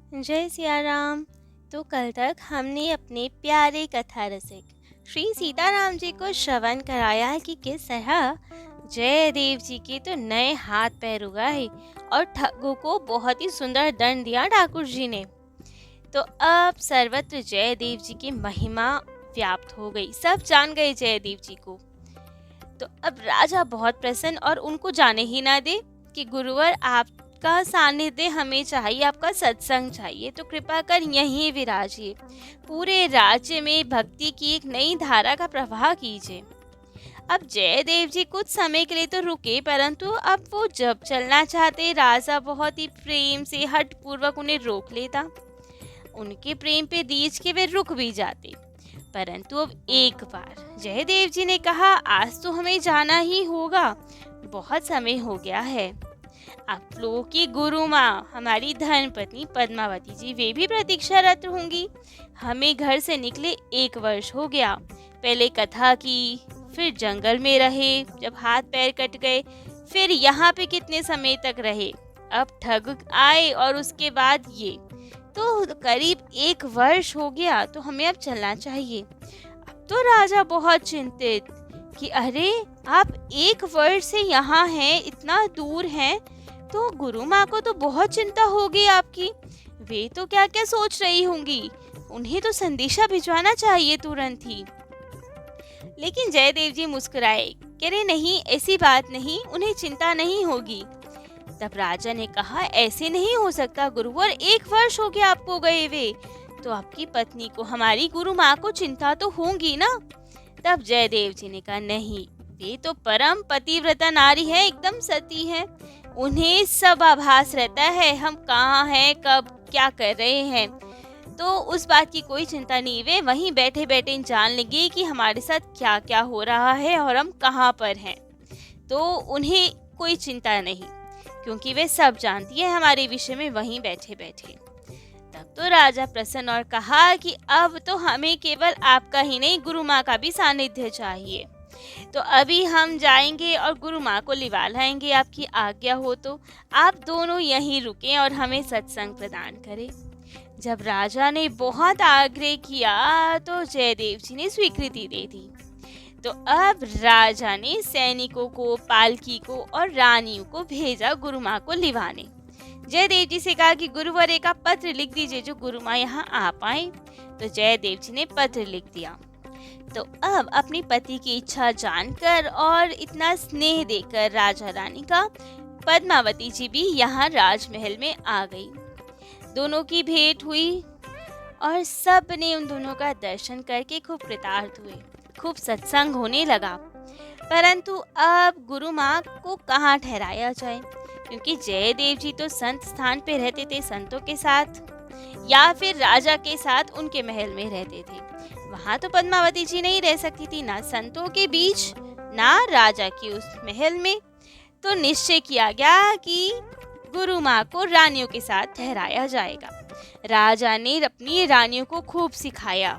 जय सिया राम। तो कल तक हमने अपने प्यारे कथा रसिक श्री सीताराम जी को श्रवण कराया कि किस तरह जयदेव जी के तो नए हाथ पैर उगाए और ठगों को बहुत ही सुंदर दंड दिया ठाकुर जी ने। तो अब सर्वत्र जयदेव जी की महिमा व्याप्त हो गई, सब जान गए जयदेव जी को। तो अब राजा बहुत प्रसन्न और उनको जाने ही ना दे कि गुरुवर आपका सानिध्य हमें चाहिए, आपका सत्संग चाहिए, तो कृपा कर यहीं विराजिए, पूरे राज्य में भक्ति की एक नई धारा का प्रवाह कीजिए। अब जयदेव जी कुछ समय के लिए तो रुके, परंतु अब वो जब चलना चाहते राजा बहुत ही प्रेम से हठ पूर्वक उन्हें रोक लेता। उनके प्रेम पे दीज के वे रुक भी जाते, परंतु अब एक बार जयदेव जी ने कहा आज तो हमें जाना ही होगा, बहुत समय हो गया है। आप लोगों की गुरु माँ हमारी धर्म पत्नी पद्मावती जी वे भी प्रतीक्षारत होंगी। हमें घर से निकले 1 वर्ष हो गया, पहले कथा की, फिर जंगल में रहे, जब हाथ पैर कट गए, फिर यहाँ पे कितने समय तक रहे, अब ठग आए और उसके बाद ये, तो करीब 1 वर्ष हो गया, तो हमें अब चलना चाहिए। अब तो राजा बहुत चिंतित कि अरे आप 1 वर्ष से यहाँ हैं, इतना दूर हैं, तो गुरु माँ को तो बहुत चिंता होगी आपकी, वे तो क्या क्या सोच रही होंगी, उन्हें तो संदेशा भिजवाना चाहिए तुरंत ही। लेकिन जयदेव जी मुस्कुराए, कह रहे नहीं ऐसी बात नहीं, उन्हें चिंता नहीं होगी। तब राजा ने कहा ऐसे नहीं हो सकता गुरुवर, 1 वर्ष हो गया आपको गए हुए, तो आपकी पत्नी को, हमारी गुरु माँ को चिंता तो होगी ना। तब जयदेव जी ने कहा नहीं, वे तो परम पतिव्रता नारी है, एकदम सती है, उन्हें सब आभास रहता है हम कहाँ हैं, कब क्या कर रहे हैं, तो उस बात की कोई चिंता नहीं, वे वहीं बैठे बैठे जान लेंगे कि हमारे साथ क्या क्या हो रहा है और हम कहाँ पर हैं, तो उन्हें कोई चिंता नहीं, क्योंकि वे सब जानती है हमारे विषय में वहीं बैठे बैठे। तब तो राजा प्रसन्न और कहा कि अब तो हमें केवल आपका ही नहीं गुरु माँ का भी सानिध्य चाहिए, तो अभी हम जाएंगे और गुरु माँ को लिवा लाएंगे, आपकी आज्ञा हो तो आप दोनों यहीं रुकें और हमें सत्संग प्रदान करें। जब राजा ने बहुत आग्रह किया तो जयदेव जी ने स्वीकृति दे दी। तो अब राजा ने सैनिकों को, पालकी को और रानियों को भेजा गुरु माँ को लिवाने। जयदेव जी से कहा कि गुरुवर एक आप पत्र लिख दीजिए जो गुरु माँ यहाँ आ पाए। तो जयदेव जी ने पत्र लिख दिया। तो अब अपनी पति की इच्छा जानकर और इतना स्नेह देकर राजा रानी का पद्मावती जी भी यहाँ राजमहल में आ गई। दोनों की भेंट हुई और सब ने उन दोनों का दर्शन करके खूब कृतार्थ हुए, खूब सत्संग होने लगा। परंतु अब गुरु माँ को कहाँ ठहराया जाए, क्योंकि जयदेव जी तो संत स्थान पे रहते थे संतों के साथ, या फिर राजा के साथ उनके महल में रहते थे। वहाँ तो पद्मावती जी नहीं रह सकती थी, ना संतों के बीच ना राजा की उस महल में। तो निश्चय किया गया कि गुरु माँ को रानियों के साथ ठहराया जाएगा। राजा ने अपनी रानियों को खूब सिखाया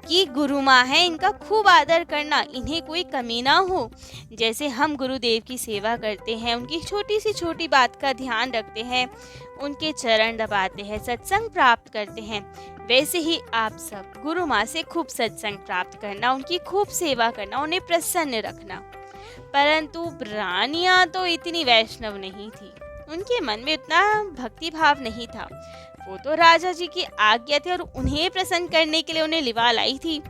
कि गुरु माँ है, इनका खूब आदर करना, इन्हें कोई कमी ना हो। जैसे हम गुरुदेव की सेवा करते हैं, उनकी छोटी सी छोटी बात का ध्यान रखते हैं, उनके चरण दबाते हैं, सत्संग प्राप्त करते हैं, वैसे ही आप सब गुरु माँ से खूब सत्संग प्राप्त करना, उनकी खूब सेवा करना, उन्हें प्रसन्न रखना। परंतु रानियाँ तो इतनी वैष्णव नहीं थी, उनके मन में उतना भक्ति भाव नहीं था। वो तो राजा जी की आज्ञा थी और उन्हें प्रसन्न करने के लिए उन्हें लिवा लाई थी,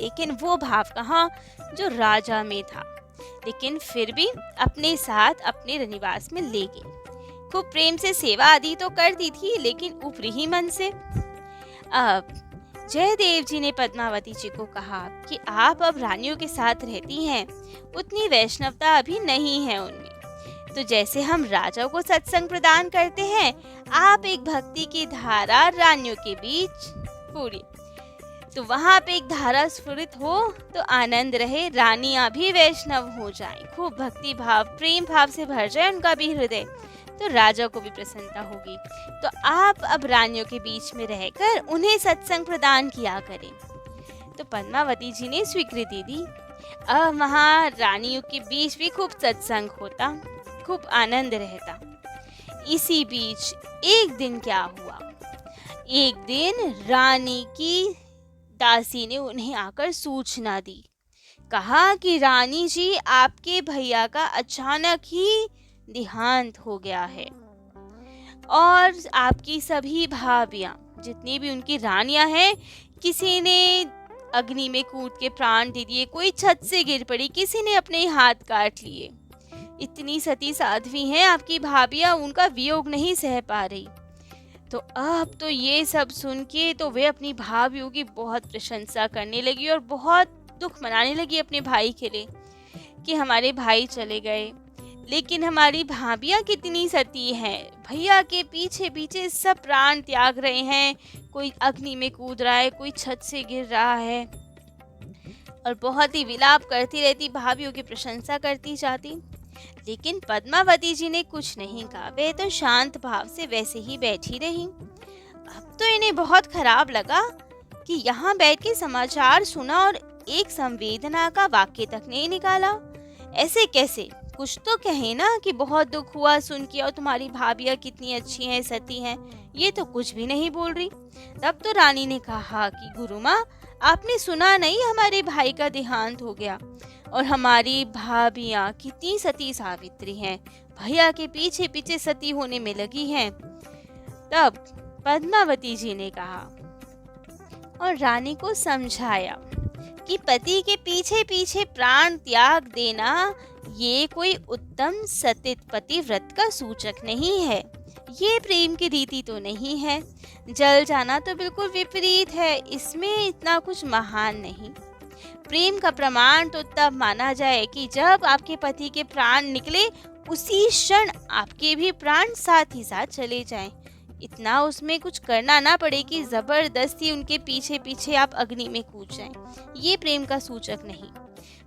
लेकिन वो भाव कहाँ जो राजा में था। लेकिन फिर भी अपने साथ अपने निवास में ले गई, खूब प्रेम से सेवा आदि तो करती थी, लेकिन ऊपरी ही मन से। अब जयदेव जी ने पद्मावती जी को कहा कि आप अब रानियों के साथ रहती हैं, उतनी वैष्णवता अभी नहीं है उनमें, तो जैसे हम राजाओं को सत्संग प्रदान करते हैं, आप एक भक्ति की धारा रानियों के बीच पूरी, तो वहाँ पे एक धारा स्फुरित हो तो आनंद रहे, रानियाँ भी वैष्णव हो जाएं, खूब भक्ति भाव प्रेम भाव से भर जाए उनका भी हृदय, तो राजा को भी प्रसन्नता होगी। तो आप अब रानियों के बीच में रहकर उन्हें सत्संग प्रदान किया करें। तो पद्मावती जी ने स्वीकृति दी। अब वहाँ रानियों के बीच भी खूब सत्संग होता, खूब आनंद रहता। इसी बीच एक दिन क्या हुआ, एक दिन रानी की दासी ने उन्हें आकर सूचना दी। कहा कि रानी जी, आपके भैया का अचानक ही देहांत हो गया है और आपकी सभी भाभियां, जितनी भी उनकी रानियां हैं, किसी ने अग्नि में कूद के प्राण दे दिए, कोई छत से गिर पड़ी, किसी ने अपने हाथ काट लिए। इतनी सती साध्वी हैं आपकी भाभियां, उनका वियोग नहीं सह पा रही। तो अब तो ये सब सुन के तो वे अपनी भाभियों की बहुत प्रशंसा करने लगी और बहुत दुख मनाने लगी अपने भाई के लिए कि हमारे भाई चले गए, लेकिन हमारी भाभियां कितनी सती हैं, भैया के पीछे पीछे सब प्राण त्याग रहे हैं, कोई अग्नि में कूद रहा है, कोई छत से गिर रहा है, और बहुत ही विलाप करती रहती, भाभियों की प्रशंसा करती जाती। लेकिन पद्मावती जी ने कुछ नहीं कहा, वे तो शांत भाव से वैसे ही बैठी रही। अब तो इन्हें बहुत खराब लगा कि यहाँ बैठ के समाचार सुना और एक संवेदना का वाक्य तक नहीं निकाला। ऐसे कैसे, कुछ तो कहे ना कि बहुत दुख हुआ सुन के और तुम्हारी भाभियां कितनी अच्छी हैं, सती हैं। ये तो कुछ भी नहीं बोल रही। तब तो रानी ने कहा कि गुरु माँ, आपने सुना नहीं, हमारे भाई का देहांत हो गया और हमारी भाभियां कितनी सती सावित्री हैं, भैया के पीछे पीछे सती होने में लगी हैं। तब पद्मावती जी ने कहा और रानी को समझाया कि पति के पीछे पीछे प्राण त्याग देना ये कोई उत्तम सतित पतिव्रत का सूचक नहीं है, ये प्रेम की रीति तो नहीं है। जल जाना तो बिल्कुल विपरीत है, इसमें इतना कुछ महान नहीं। प्रेम का प्रमाण तो तब माना जाए कि जब आपके पति के प्राण निकले उसी क्षण आपके भी प्राण साथ ही साथ चले जाएं। इतना उसमें कुछ करना ना पड़े कि जबरदस्ती उनके पीछे पीछे आप अग्नि में कूद जाएं। ये प्रेम का सूचक नहीं।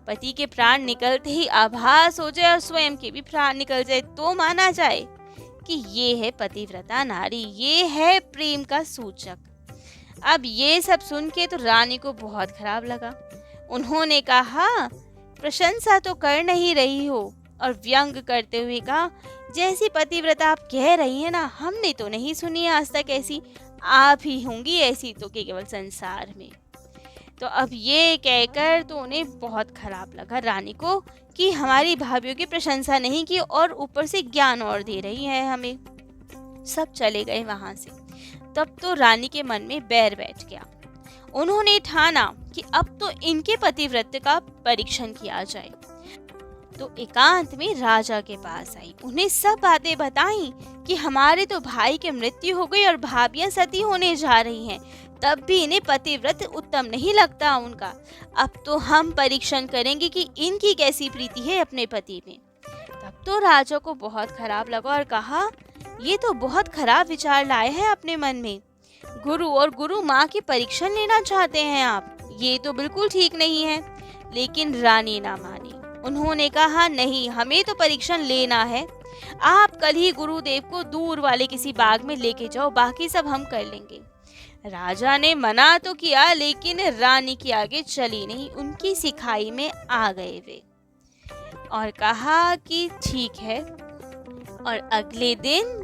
पति के प्राण निकलते ही आभास हो जाए और स्वयं के भी प्राण निकल जाए तो माना जाए कि ये है पतिव्रता नारी, ये है प्रेम का सूचक। अब ये सब सुन के तो रानी को बहुत खराब लगा। उन्होंने कहा, प्रशंसा तो कर नहीं रही हो, और व्यंग करते हुए कहा, जैसी पतिव्रता आप कह रही हैं ना, हमने तो नहीं सुनी आज तक ऐसी, आप ही होंगी ऐसी तो केवल संसार में। तो अब ये कहकर तो उन्हें बहुत खराब लगा रानी को कि हमारी भाभियों की प्रशंसा नहीं की और ऊपर से ज्ञान और दे रही है हमें। सब चले गए वहां से। तब तो रानी के मन में बैर बैठ गया। उन्होंने ठाना कि अब तो इनके पतिव्रत का परीक्षण किया जाए। तो एकांत में राजा के पास आई, उन्हें सब बातें बताई कि हमारे तो भाई की मृत्यु हो गई और भाभियां सती होने जा रही हैं, तब भी इन्हें पतिव्रत उत्तम नहीं लगता उनका। अब तो हम परीक्षण करेंगे कि इनकी कैसी प्रीति है अपने पति में। तब तो राजा को बहुत खराब लगा और कहा, ये तो बहुत खराब विचार लाए हैं अपने मन में। गुरु और गुरु माँ की परीक्षण लेना चाहते हैं आप, ये तो बिल्कुल ठीक नहीं है। लेकिन रानी ना मानी। उन्होंने कहा, नहीं, हमें तो परीक्षण लेना है। आप कल ही गुरुदेव को दूर वाले किसी बाग में लेके जाओ, बाकी सब हम कर लेंगे। राजा ने मना तो किया, लेकिन रानी के आगे चली नहीं, उनकी सिखाई में आ गए वे और कहा कि ठीक है। और अगले दिन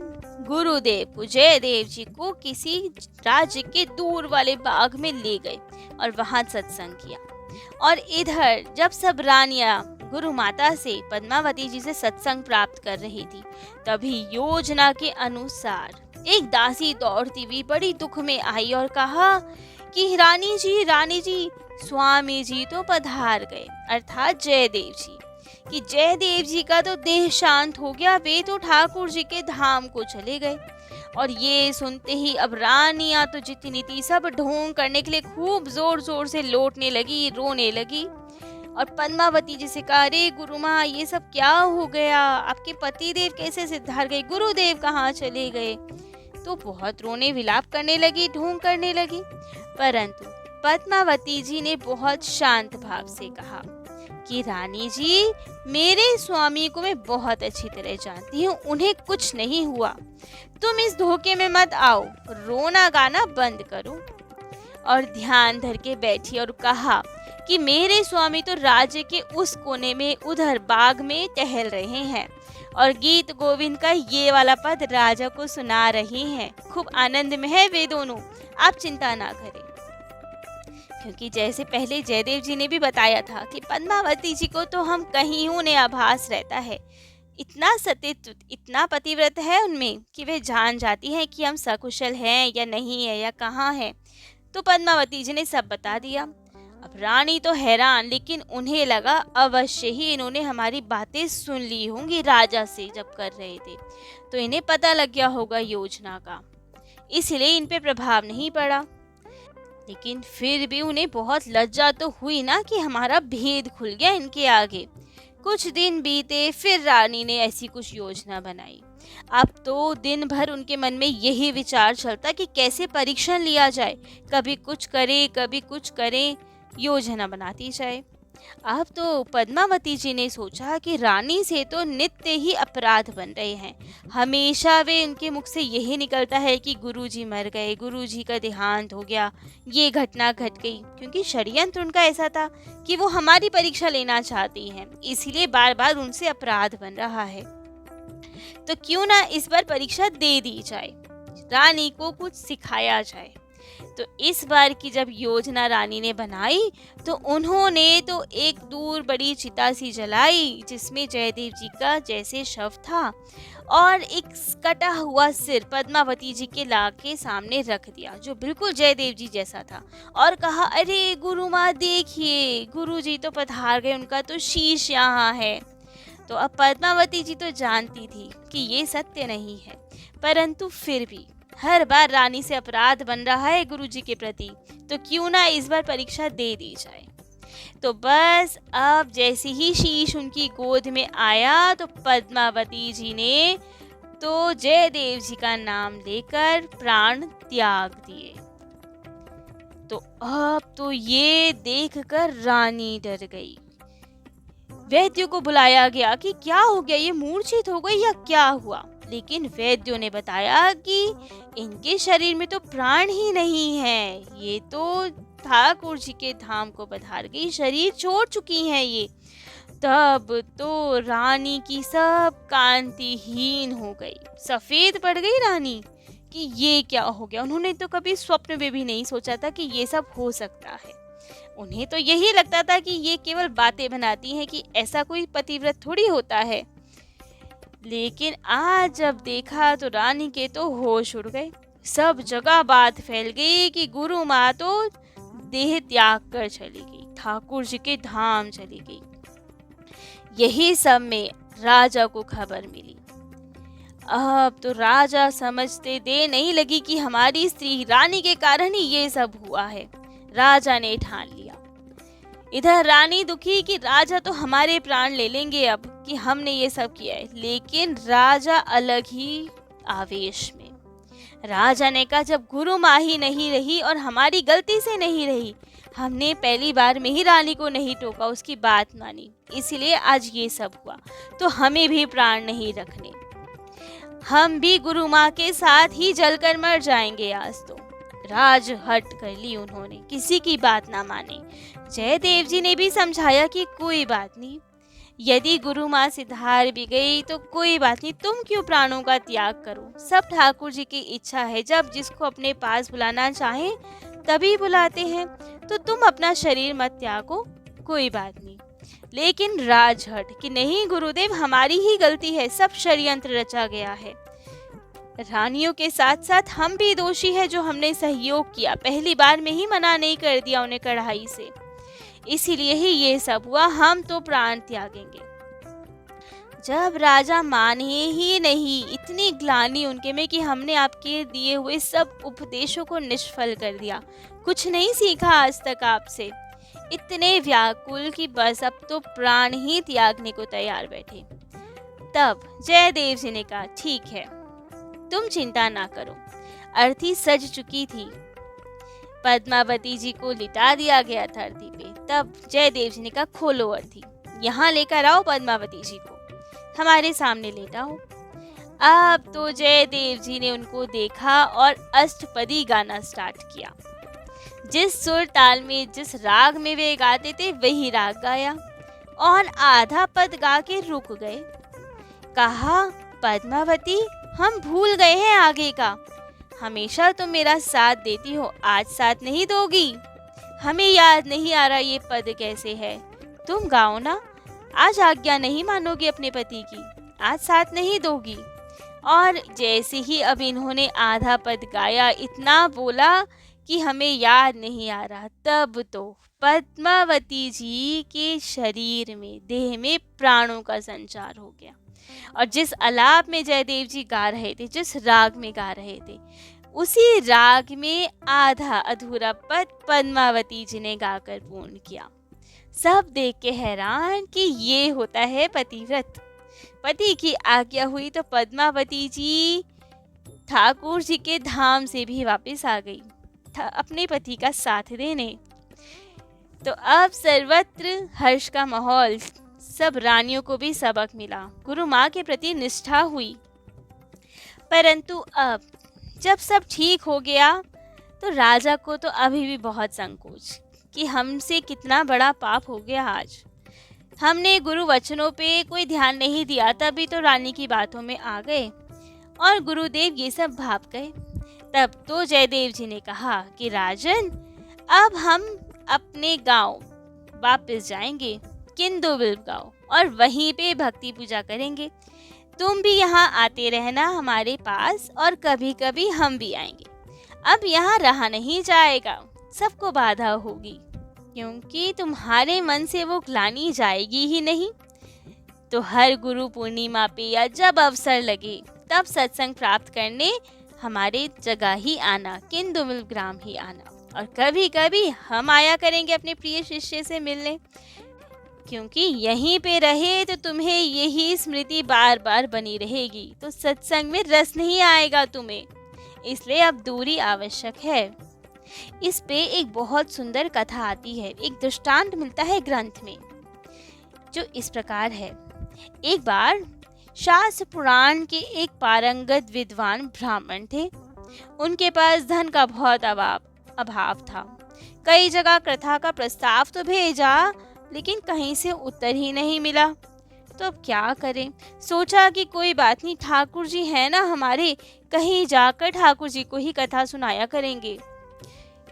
गुरुदेव को, जयदेव जी को किसी राज्य के दूर वाले बाग में ले गए और वहां सत्संग किया। और इधर जब सब रानियां गुरु माता से, पद्मावती जी से सत्संग प्राप्त कर रही थी, तभी योजना के अनुसार एक दासी दौड़ती हुई बड़ी दुख में आई और कहा कि रानी जी, स्वामी जी तो पधार गए, अर्थात जयदेव जी, कि जयदेव जी का तो देह शांत हो गया, वे तो ठाकुर जी के धाम को चले गए। और ये सुनते ही अब रानियां तो जितनी थी सब ढोंग करने के लिए खूब जोर जोर से लौटने लगी, रोने लगी। और पद्मावती जी से कहा, अरे गुरु माँ, ये सब क्या हो गया, आपके पतिदेव कैसे सिद्धार गए, गुरुदेव कहाँ चले गए। तो बहुत रोने विलाप करने लगी, ढोंग करने लगी। परंतु पद्मावती जी ने बहुत शांत भाव से कहा कि रानी जी, मेरे स्वामी को मैं बहुत अच्छी तरह जानती हूँ, उन्हें कुछ नहीं हुआ, तुम इस धोखे में मत आओ, रोना गाना बंद करो। और ध्यान धर के बैठी और कहा कि मेरे स्वामी तो राज्य के उस कोने में उधर बाग में टहल रहे हैं और गीत गोविंद का ये वाला पद राजा को सुना रही हैं। खूब आनंद में है वे दोनों, आप चिंता ना करें। क्योंकि जैसे पहले जयदेव जी ने भी बताया था कि पद्मावती जी को तो हम कहीं उन्हें आभास रहता है, इतना सतीत्व, इतना पतिव्रत है उनमें कि वे जान जाती हैं कि हम सकुशल हैं या नहीं है या कहाँ हैं। तो पद्मावती जी ने सब बता दिया। अब रानी तो हैरान, लेकिन उन्हें लगा अवश्य ही इन्होंने हमारी बातें सुन ली होंगी राजा से जब कर रहे थे, तो इन्हें पता लग गया होगा योजना का, इसलिए इन पे प्रभाव नहीं पड़ा। लेकिन फिर भी उन्हें बहुत लज्जा तो हुई ना कि हमारा भेद खुल गया इनके आगे। कुछ दिन बीते, फिर रानी ने ऐसी कुछ योजना बनाई। अब तो दिन भर उनके मन में यही विचार चलता कि कैसे परीक्षण लिया जाए, कभी कुछ करे कभी कुछ करें, योजना बनाती जाए। अब तो पद्मावती जी ने सोचा कि रानी से तो नित्य ही अपराध बन रहे हैं। हमेशा वे उनके मुख से यही निकलता है कि गुरुजी मर गए, गुरुजी का देहांत हो गया, ये घटना घट गई। क्योंकि षड्यंत्र उनका ऐसा था कि वो हमारी परीक्षा लेना चाहती हैं, इसलिए बार बार उनसे अपराध बन रहा है। तो क्यों ना इस बार परीक्षा दे दी जाए, रानी को कुछ सिखाया जाए। तो इस बार की जब योजना रानी ने बनाई, तो उन्होंने तो एक दूर बड़ी चिता सी जलाई जिसमें जयदेव जी का जैसे शव था, और एक कटा हुआ सिर पद्मावती जी के ला के सामने रख दिया जो बिल्कुल जयदेव जी जैसा था, और कहा, अरे गुरु माँ देखिए, गुरु जी तो पधार गए, उनका तो शीश यहाँ है। तो अब पद्मावती जी तो जानती थी कि ये सत्य नहीं है, परंतु फिर भी हर बार रानी से अपराध बन रहा है गुरुजी के प्रति, तो क्यों ना इस बार परीक्षा दे दी जाए। तो बस अब जैसे ही शीश उनकी गोद में आया, तो पद्मावती जी ने तो जयदेव जी का नाम लेकर प्राण त्याग दिए। तो अब तो ये देखकर रानी डर गई। वैद्यों को बुलाया गया कि क्या हो गया, ये मूर्छित हो गई या क्या हुआ। लेकिन वैद्यों ने बताया कि इनके शरीर में तो प्राण ही नहीं है, ये तो ठाकुर जी के धाम को पधार गई, शरीर छोड़ चुकी हैं ये। तब तो रानी की सब कांतिहीन हो गई, सफेद पड़ गई रानी कि ये क्या हो गया। उन्होंने तो कभी स्वप्न में भी नहीं सोचा था कि ये सब हो सकता है। उन्हें तो यही लगता था कि ये केवल बातें बनाती हैं, कि ऐसा कोई पतिव्रत थोड़ी होता है। लेकिन आज जब देखा तो रानी के तो होश उड़ गए। सब जगह बात फैल गई कि गुरु माँ तो देह त्याग कर चली गई, ठाकुर जी के धाम चली गई। यही सब में राजा को खबर मिली। अब तो राजा समझते देर नहीं लगी कि हमारी स्त्री रानी के कारण ही ये सब हुआ है। राजा ने ठान लिया। इधर रानी दुखी कि राजा तो हमारे प्राण ले लेंगे अब कि हमने ये सब किया है, लेकिन राजा अलग ही आवेश में। राजा ने कहा, जब गुरु माँ ही नहीं रही और हमारी गलती से नहीं रही, हमने पहली बार में ही रानी को नहीं टोका, उसकी बात मानी, इसलिए आज ये सब हुआ, तो हमें भी प्राण नहीं रखने, हम भी गुरु माँ के साथ ही जलकर मर जाएंगे आज तो। राज हट कर ली उन्होंने, किसी की बात ना माने। जयदेव जी ने भी समझाया कि कोई बात नहीं, यदि गुरु माँ सिधार भी गई तो कोई बात नहीं, तुम क्यों प्राणों का त्याग करो, सब ठाकुर जी की इच्छा है, जब जिसको अपने पास बुलाना चाहे तभी बुलाते हैं, तो तुम अपना शरीर मत त्यागो, कोई बात नहीं। लेकिन राजहट कि नहीं गुरुदेव, हमारी ही गलती है, सब षड्यंत्र रचा गया है, रानियों के साथ साथ हम भी दोषी है जो हमने सहयोग किया, पहली बार में ही मना नहीं कर दिया उन्हें कढ़ाई से, इसीलिए ही ये सब हुआ, हम तो प्राण त्यागेंगे। जब राजा माने ही नहीं, इतनी ग्लानि उनके में कि हमने आपके दिए हुए सब उपदेशों को निष्फल कर दिया, कुछ नहीं सीखा आज तक आपसे, इतने व्याकुल कि बस अब तो प्राण ही त्यागने को तैयार बैठे। तब जयदेव जी ने कहा, ठीक है, तुम चिंता ना करो। अर्थी सज चुकी थी, पद्मावती जी को लिटा दिया गया था अर्थी पे। तब जयदेव जी ने कहा, खोलो अर्थी, यहाँ लेकर आओ पद्मावती जी को, हमारे सामने लेटाओ। अब तो जयदेव जी ने उनको देखा और अष्टपदी गाना स्टार्ट किया। जिस सुर ताल में, जिस राग में वे गाते थे वही राग गाया और आधा पद गा के रुक गए। कहा, पद्मावती, हम भूल गए हैं आगे का। हमेशा तुम मेरा साथ देती हो, आज साथ नहीं दोगी? हमें याद नहीं आ रहा ये पद कैसे है। तुम गाओ ना। आज आज्ञा नहीं मानोगी अपने पति की, आज साथ नहीं दोगी। और जैसे ही अब इन्होंने आधा पद गाया, इतना बोला कि हमें याद नहीं आ रहा, तब तो पद्मावती जी के शरीर में, देह में प्राणों का संचार हो गया। और जिस आलाप में जयदेव जी गा रहे थे, जिस राग में गा रहे थे, उसी राग में आधा अधूरा पद पद्मावती जी ने गाकर पूर्ण किया। सब देख के हैरान कि ये होता है पतिव्रत। पति की आज्ञा हुई तो पद्मावती जी ठाकुर जी के धाम से भी वापस आ गई अपने पति का साथ देने। तो अब सर्वत्र हर्ष का माहौल, सब रानियों को भी सबक मिला, गुरु माँ के प्रति निष्ठा हुई। परंतु अब जब सब ठीक हो गया तो राजा को तो अभी भी बहुत संकोच कि हमसे कितना बड़ा पाप हो गया आज। हमने गुरु वचनों पे कोई ध्यान नहीं दिया, तभी तो रानी की बातों में आ गए और गुरुदेव ये सब भाप गए। तब तो जयदेव जी ने कहा कि राजन, अब हम अपने गांव वापस जाएंगे, किंदुबिल गांव, और वहीं पे भक्ति पूजा करेंगे। तुम भी यहाँ आते रहना हमारे पास, और कभी कभी हम भी आएंगे। अब यहाँ रहा नहीं जाएगा, सबको बाधा होगी, क्योंकि तुम्हारे मन से वो ग्लानि जाएगी ही नहीं। तो हर गुरु पूर्णिमा पे या जब अवसर लगे तब सत्संग प्राप्त करने हमारे जगह ही आना, किंदुबिल ग्राम ही आना, और कभी कभी हम आया करेंगे अपने प्रिय शिष्य से मिलने, क्योंकि यहीं पे रहे तो तुम्हें यही स्मृति बार बार बनी रहेगी, तो सत्संग में रस नहीं आएगा तुम्हें, इसलिए अब दूरी आवश्यक है। इस पे एक बहुत सुंदर कथा आती है, एक दृष्टांत मिलता है ग्रंथ में, जो इस प्रकार है। एक बार शास्त्र पुराण के एक पारंगत विद्वान ब्राह्मण थे। उनके पास धन का बहुत अभाव था। कई जगह कथा का प्रस्ताव तो भेजा, लेकिन कहीं से उत्तर ही नहीं मिला। तो अब क्या करें? सोचा कि कोई बात नहीं, ठाकुर जी है ना हमारे, कहीं जाकर ठाकुर जी को ही कथा सुनाया करेंगे।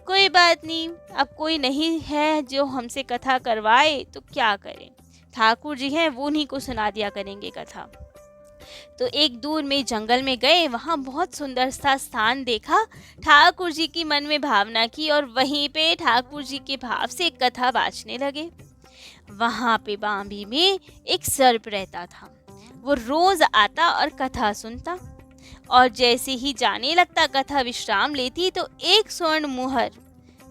कोई बात नहीं, अब कोई नहीं है जो हमसे कथा करवाए, तो क्या करें, ठाकुर जी हैं, वो उन्हीं को सुना दिया करेंगे कथा। तो एक दूर में जंगल में गए, वहाँ बहुत सुंदर सा स्थान देखा, ठाकुर जी की मन में भावना की और वहीं पे ठाकुर जी के भाव से कथा बाँचने लगे। वहाँ पे बांबी में एक सर्प रहता था। वो रोज आता और कथा सुनता, और जैसे ही जाने लगता, कथा विश्राम लेती, तो एक स्वर्ण मुहर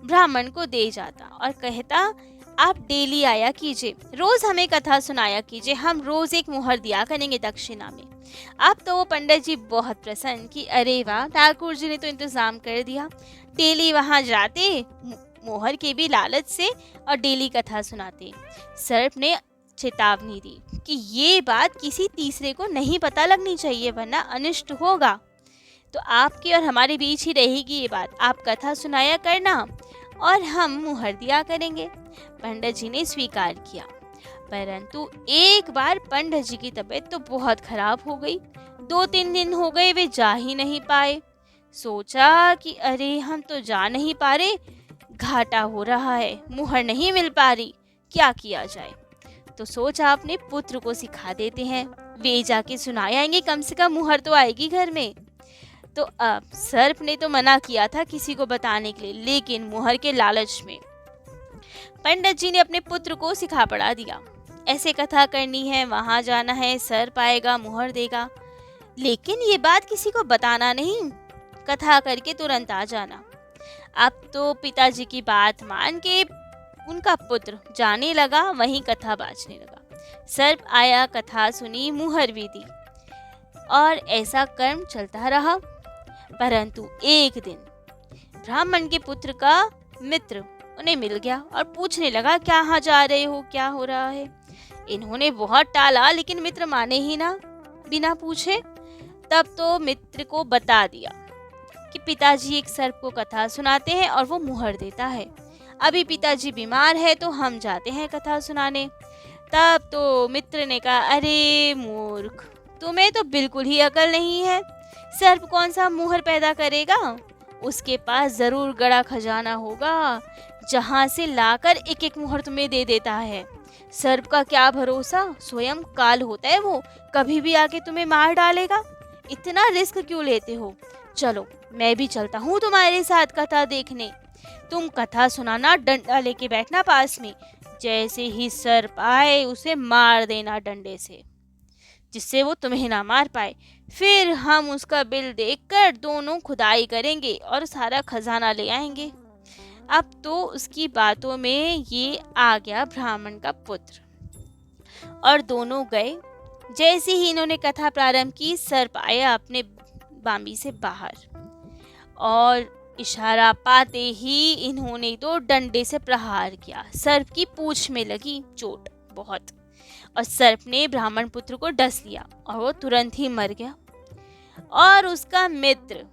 ब्राह्मण को दे जाता और कहता, आप डेली आया कीजिए, रोज हमें कथा सुनाया कीजिए, हम रोज एक मुहर दिया करेंगे दक्षिणा में। अब तो वो पंडित जी बहुत प्रसन्न कि अरे वाह, ठाकुर जी ने तो इंतजाम कर दिया। डेली वहाँ जाते मोहर के भी लालच से और डेली कथा सुनाते। सर्प ने चेतावनी दी कि ये बात किसी तीसरे को नहीं पता लगनी चाहिए, वरना अनिष्ट होगा। तो आपके और हमारे बीच ही रहेगी ये बात, आप कथा सुनाया करना और हम मुहर दिया करेंगे। पंडित जी ने स्वीकार किया, परंतु एक बार पंडित जी की तबीयत तो बहुत खराब हो गई। 2-3 दिन हो गए वे जा ही नहीं पाए। सोचा कि अरे हम तो जा नहीं पा रहे, घाटा हो रहा है, मुहर नहीं मिल पा रही, क्या किया जाए। तो सोचा अपने पुत्र को सिखा देते हैं, वे जाके सुनाएंगे, कम से कम मुहर तो आएगी घर में। तो अब सर्प ने तो मना किया था किसी को बताने के लिए, लेकिन मुहर के लालच में पंडित जी ने अपने पुत्र को सिखा पढ़ा दिया, ऐसे कथा करनी है, वहां जाना है, सर्प आएगा, मुहर देगा, लेकिन ये बात किसी को बताना नहीं, कथा करके तुरंत आ जाना। अब तो पिताजी की बात मान के उनका पुत्र जाने लगा, वहीं कथा बाजने लगा। सर्प आया, कथा सुनी, मुहर भी दी, और ऐसा कर्म चलता रहा। परंतु एक दिन ब्राह्मण के पुत्र का मित्र उन्हें मिल गया और पूछने लगा, कहाँ जा रहे हो, क्या हो रहा है। इन्होंने बहुत टाला, लेकिन मित्र माने ही ना, बिना पूछे। तब तो मित्र को बता दिया कि पिताजी एक सर्प को कथा सुनाते हैं और वो मुहर देता है, अभी पिताजी बीमार है तो हम जाते हैं कथा सुनाने। तब तो मित्र ने कहा, अरे मूर्ख, तुम्हें तो बिल्कुल ही अकल नहीं है। सर्प कौन सा मुहर पैदा करेगा? उसके पास जरूर गड़ा खजाना होगा, जहां से लाकर एक एक मुहर तुम्हें दे देता है। सर्प का क्या भरोसा, स्वयं काल होता है वो, कभी भी आके तुम्हें मार डालेगा। इतना रिस्क क्यों लेते हो? चलो मैं भी चलता हूँ तुम्हारे साथ कथा देखने। तुम कथा सुनाना, डंडा लेके बैठना पास में। जैसे ही सर्प आए उसे मार देना डंडे से, जिससे वो तुम्हें ना मार पाए। फिर हम उसका बिल देखकर दोनों खुदाई करेंगे और सारा खजाना ले आएंगे। अब तो उसकी बातों में ये आ गया ब्राह्मण का पुत्र, और दोनों गए। जैसे ही इन्होंने कथा प्रारंभ की, सर्प आया अपने बामी से बाहर, और इशारा पाते ही इन्होंने तो डंडे से प्रहार किया। सर्प की पूंछ में लगी चोट बहुत, और सर्प ने ब्राह्मण पुत्र को डस लिया और वो तुरंत ही मर गया। और उसका मित्र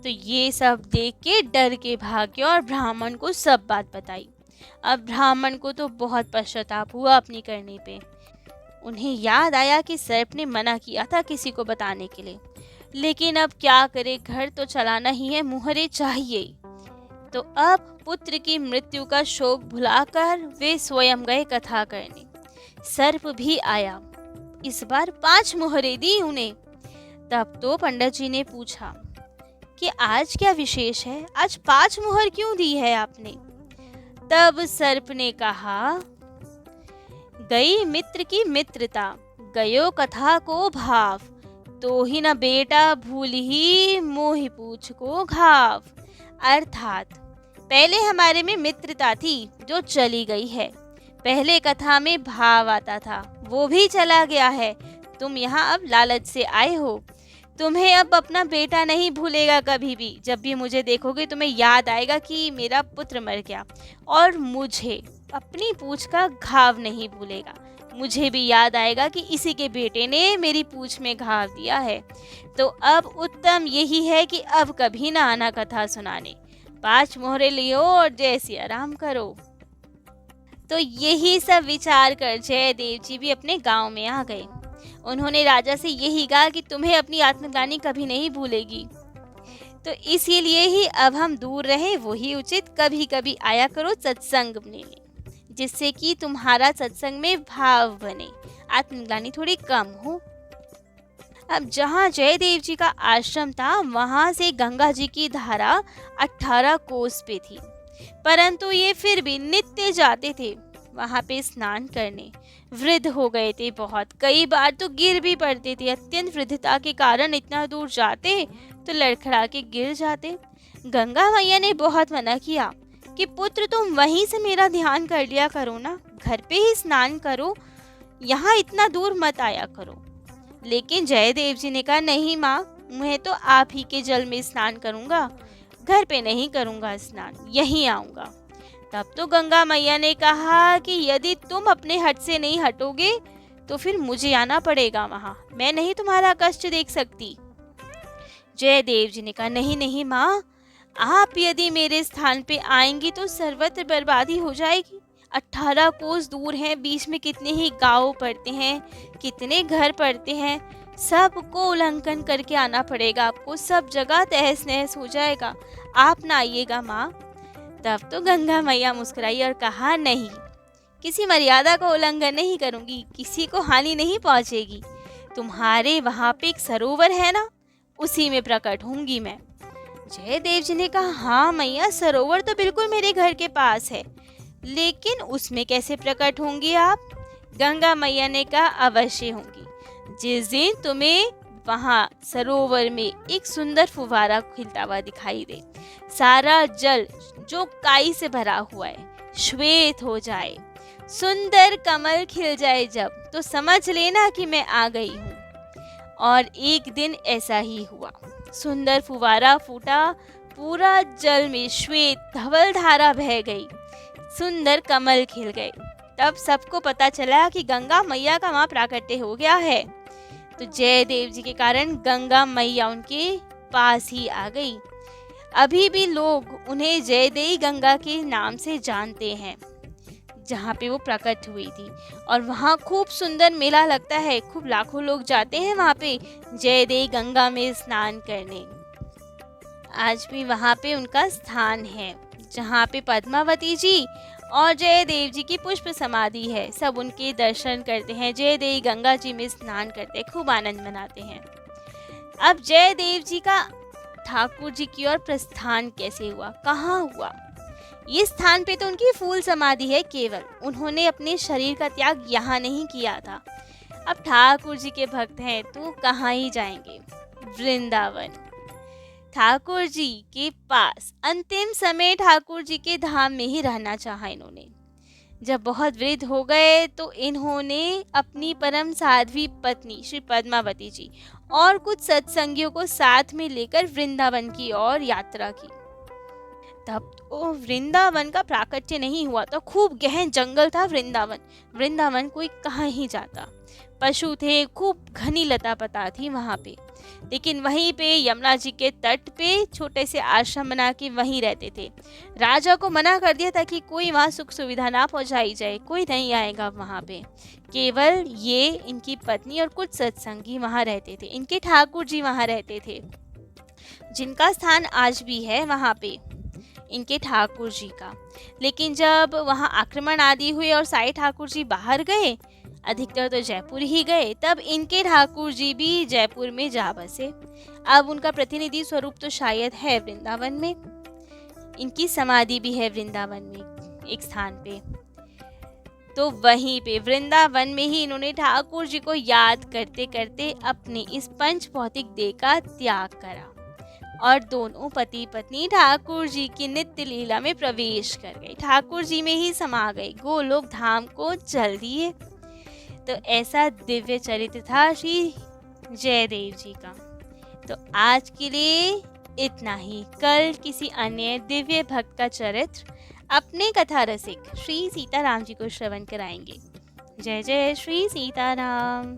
तो ये सब देख के डर के भाग गया और ब्राह्मण को सब बात बताई। अब ब्राह्मण को तो बहुत पश्चाताप हुआ अपनी करने पे। उन्हें याद आया कि सर्प ने मना किया था किसी को बताने के लिए, लेकिन अब क्या करे, घर तो चलाना ही है, मुहरे चाहिए। तो अब पुत्र की मृत्यु का शोक भुलाकर वे स्वयं गए कथा करने। सर्प भी आया, इस बार 5 मुहरे दी उन्हें। तब तो पंडित जी ने पूछा कि आज क्या विशेष है, आज 5 मुहर क्यों दी है आपने? तब सर्प ने कहा, गई मित्र की मित्रता, गयो कथा को भाव, तो ही न बेटा भूल ही मोहि पूछ को घाव। अर्थात पहले हमारे में मित्रता थी जो चली गई है, पहले कथा में भाव आता था वो भी चला गया है। तुम यहाँ अब लालच से आए हो, तुम्हें अब अपना बेटा नहीं भूलेगा कभी भी। जब भी मुझे देखोगे तुम्हें याद आएगा कि मेरा पुत्र मर गया, और मुझे अपनी पूंछ का घाव नहीं भूलेगा। मुझे भी याद आएगा कि इसी के बेटे ने मेरी पूंछ में घाव दिया है। तो अब उत्तम यही है कि अब कभी ना आना कथा सुनाने। 5 मोहरे लियो और जैसे आराम करो। तो यही सब विचार कर जयदेव जी भी अपने गांव में आ गए। उन्होंने राजा से यही कहा कि तुम्हें अपनी आत्मग्लानि कभी नहीं भूलेगी, तो इसीलिए ही अब हम दूर रहे वही उचित। कभी कभी आया करो सत्संग में, जिससे कि तुम्हारा सत्संग में भाव बने, आत्मग्लानि थोड़ी कम हो। अब जहाँ जयदेव जी का आश्रम था वहां से गंगा जी की धारा 18 कोस पे थी, परंतु ये फिर भी नित्य जाते थे वहां पे स्नान करने। वृद्ध हो गए थे बहुत, कई बार तो गिर भी पड़ते थे। अत्यंत वृद्धता के कारण इतना दूर जाते तो लड़खड़ा के गिर जाते। गंगा मैया ने बहुत मना किया कि पुत्र तुम वहीं से मेरा ध्यान कर लिया करो ना, घर पे ही स्नान करो, यहाँ इतना दूर मत आया करो। लेकिन जयदेव जी ने कहा, नहीं माँ, मैं तो आप ही के जल में स्नान करूँगा, घर पे नहीं करूँगा स्नान, यहीं आऊँगा। तब तो गंगा मैया ने कहा कि यदि तुम अपने हट से नहीं हटोगे तो फिर मुझे आना पड़ेगा वहाँ, मैं नहीं तुम्हारा कष्ट देख सकती। जयदेव जी ने कहा, नहीं नहीं माँ, आप यदि मेरे स्थान पे आएंगी तो सर्वत्र बर्बादी हो जाएगी। 18 कोस दूर हैं, बीच में कितने ही गांव पड़ते हैं, कितने घर पड़ते हैं, सबको उल्लंघन करके आना पड़ेगा आपको, सब जगह तहस नहस हो जाएगा, आप ना आइएगा माँ। तब तो गंगा मैया मुस्कुराई और कहा, नहीं, किसी मर्यादा का उल्लंघन नहीं करूंगी, किसी को हानि नहीं पहुंचेगी। तुम्हारे वहां पे एक सरोवर है ना, उसी में प्रकट होंगी मैं। जयदेव जी ने कहा, हाँ मैया, सरोवर तो बिल्कुल मेरे घर के पास है, लेकिन उसमें कैसे प्रकट होंगी आप? गंगा मैया ने कहा, अवश्य होंगी। जिस दिन तुम्हें वहाँ सरोवर में एक सुंदर फुवारा खिलता हुआ दिखाई दे, सारा जल जो काई से भरा हुआ है श्वेत हो जाए, सुंदर कमल खिल जाए जब, तो समझ लेना कि मैं आ गई हूँ। और एक दिन ऐसा ही हुआ, सुंदर फुवारा फूटा, पूरा जल में श्वेत धवल धारा बह गई, सुंदर कमल खिल गए। तब सबको पता चला कि गंगा मैया का वहाँ प्राकट्य हो गया है। तो जयदेव जी के कारण गंगा मैया उनके पास ही आ गई। अभी भी लोग उन्हें जयदेवी गंगा के नाम से जानते हैं। जहाँ पे वो प्रकट हुई थी। और वहाँ खूब सुंदर मेला लगता है, खूब लाखों लोग जाते हैं वहाँ पे जयदेव गंगा में स्नान करने। आज भी वहाँ पे उनका स्थान है, जहाँ पे पद्मावती जी और जयदेव जी की पुष्प समाधि है। सब उनके दर्शन करते हैं, जयदेव गंगा जी में स्नान करते हैं, खूब आनंद मनाते हैं। अब जयदेव जी का ठाकुर जी की ओर प्रस्थान कैसे हुआ, कहाँ हुआ? ये स्थान पे तो उनकी फूल समाधि है केवल, उन्होंने अपने शरीर का त्याग यहाँ नहीं किया था। अब ठाकुर जी के भक्त हैं तो कहाँ ही जाएंगे? वृंदावन। ठाकुर जी के पास अंतिम समय ठाकुर जी के धाम में ही रहना चाहा इन्होंने। जब बहुत वृद्ध हो गए तो इन्होंने अपनी परम साध्वी पत्नी श्री पद्मावती जी और कुछ सत्संगियों को साथ में लेकर वृंदावन की ओर यात्रा की। तब तो वृंदावन का प्राकट्य नहीं हुआ, तो खूब गहन जंगल था वृंदावन। वृंदावन कोई कहाँ ही जाता, पशु थे, खूब घनी लता पता थी वहाँ पे। लेकिन वहीं पे यमुना जी के तट पे छोटे से आश्रम बना के वहीं रहते थे। राजा को मना कर दिया था कि कोई वहाँ सुख सुविधा ना पहुँचाई जाए, कोई नहीं आएगा वहाँ पे। केवल ये, इनकी पत्नी और कुछ सत्संगी वहाँ रहते थे। इनके ठाकुर जी वहाँ रहते थे, जिनका स्थान आज भी है वहाँ पे, इनके ठाकुर जी का। लेकिन जब वहाँ आक्रमण आदि हुए और साई ठाकुर जी बाहर गए, अधिकतर तो जयपुर ही गए, तब इनके ठाकुर जी भी जयपुर में जा बसे। अब उनका प्रतिनिधि स्वरूप तो शायद है वृंदावन में, इनकी समाधि भी है वृंदावन में एक स्थान पे। तो वहीं पे वृंदावन में ही इन्होंने ठाकुर जी को याद करते करते अपने इस पंच भौतिक देह का त्याग करा और दोनों पति पत्नी ठाकुर जी की नित्य लीला में प्रवेश कर गए, ठाकुर जी में ही समा गए, गोलोक धाम को चल दिए। तो ऐसा दिव्य चरित्र था श्री जयदेव जी का। तो आज के लिए इतना ही। कल किसी अन्य दिव्य भक्त का चरित्र अपने कथा रसिक श्री सीताराम जी को श्रवण कराएंगे। जय जय श्री सीताराम।